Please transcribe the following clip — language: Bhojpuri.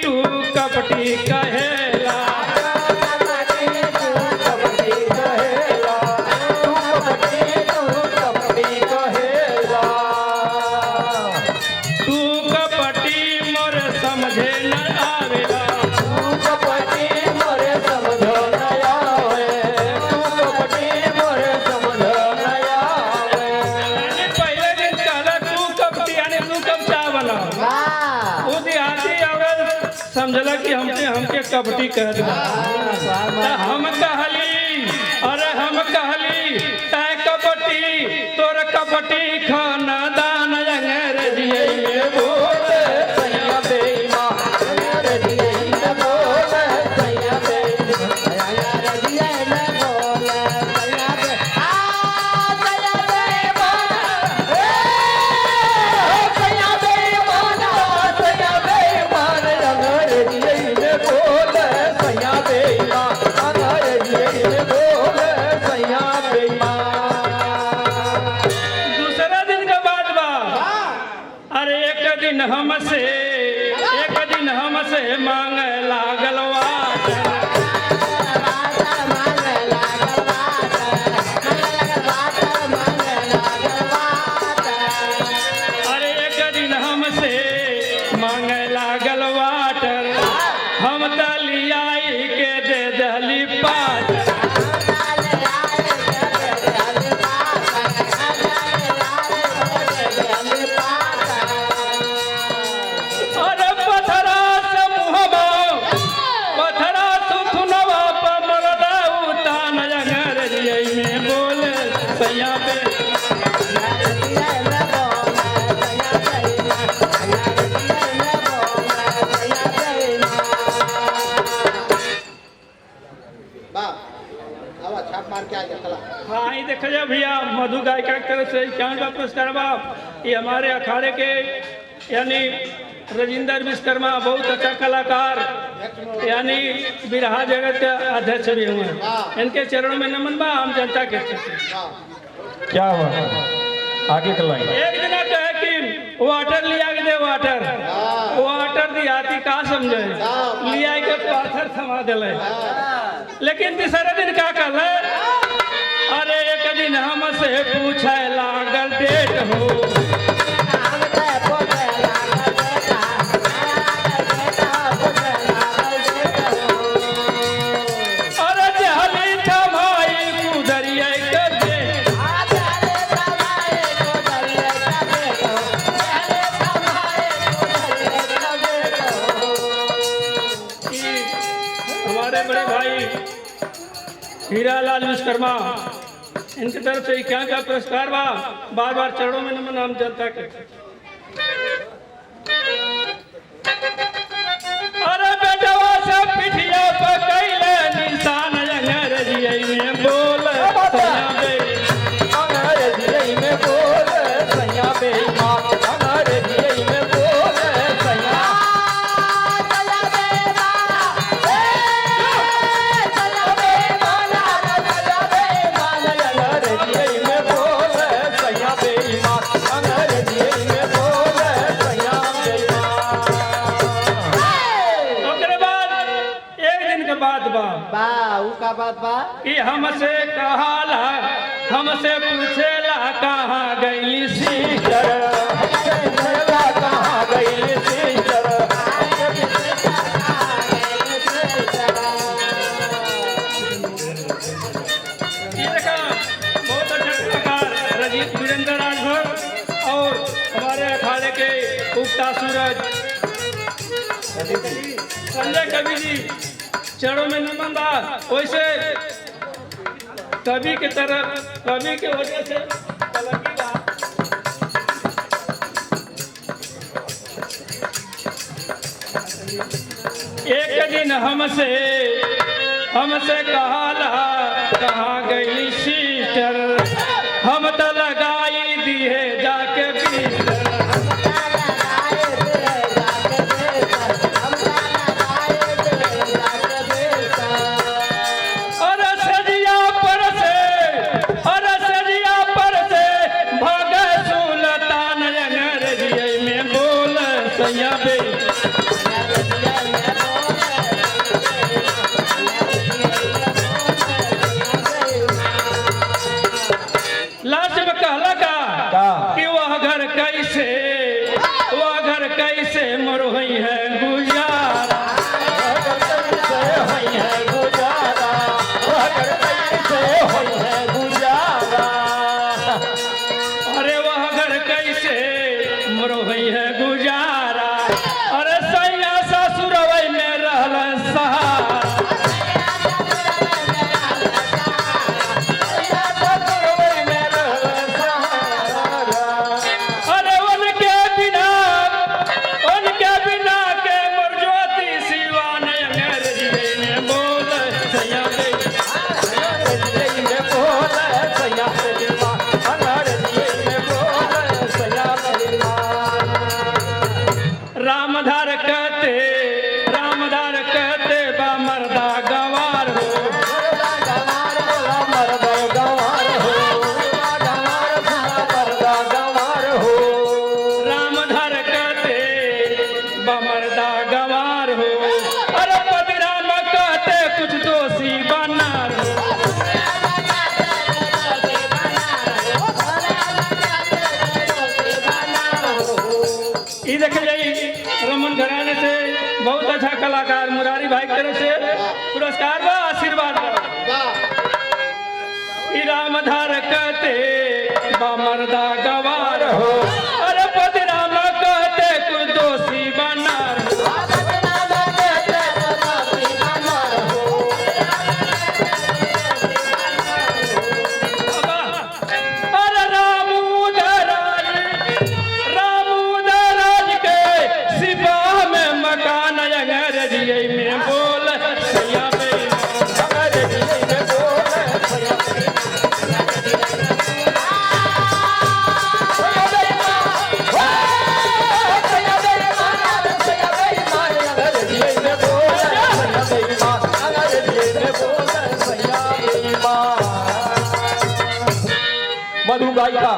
तू कपटी कहेला, तू कपटी मोर समझे न आवेला, पहले दिन कहला तू कपटी यानी तू कपटा बना, वो देहाती औरत समझला कि हमके कपटी कह दिला। हम कहली अरे हम कहली तय कपटी तोर कपटी खाना दान अंग्रेजिए में बोल सैया बेईमान, दूसरा दिन का बात बा। अरे एक दिन हमसे मांगे लागल वाटर, अरे एक दिन हमसे मांगे लागल वाटर, हम त लियाई के दे दहली पाटर, अरे पथरा से मुहबा पथरा सुथुनवा पर मरदा उतान अंग्रेजिए में बोल सैया बे हाँ ये देखा जाए भैया मधु गायिका की तरफ से 51वां पुरस्कार बा। ये हमारे अखाड़े के यानी राजेंद्र विश्वकर्मा बहुत अच्छा कलाकार यानी बिरहा जगत के अध्यक्ष भी हुए हैं, इनके चरणों में नमन बा। हम जनता के क्या हुआ आगे कलाई एक दिन तो है कि वाटर लिया के दे वाटर दिहाती का समझे लिया के पाथर थमा दिले, लेकिन तीसरा दिन का कल अरे एक दिन हमसे पूछे लागल डेट हो, अरे जहली थमाई कुदरिया के दे, हमारे बड़े भाई हीरालाल विश्वकर्मा इनकी तरफ से क्या क्या पुरस्कार बा। बार बार चरणों में नमन हम जनता के। अरे बेटवा से पिठिया पर कैले निशान अंग्रेजिए में बोल सैया बेईमान, का बात बा कि हमसे कहाला हमसे पूछेला कहाँ गई सिस्टर, कहाँ गई सिस्टर, ये देखा बहुत अच्छा कलाकार रजीत वीरेंद्र राजभर और हमारे अखाड़े के उगता सूरज संजय कवि जी चरणों में नमन बा। वैसे कवि के तरह कवि के वजह से कलगी बा। एक दिन हमसे कहाला कहाँ गई सिस्टर, हम तो लगाई दी है जाके बिस्तर, सैया बे कहते रामधार कहते बा मर्दा गवार हो रामधार कहते बा मर्दा गवार हो अरे पति राम कहते कुछ दोषी बनार हो ये देख जाइए रमन घराने से बहुत अच्छा कलाकार मुरारी भाई की तरफ से पुरस्कार बा आशीर्वाद बा ई रामधार कहते बा मर्दा गवार हो अरे पति राम कहते कुछ दोषी बनार हो अरे रामूदराज के सिपाह में मकान अंग्रेजी में बोल सैया मधु गायिका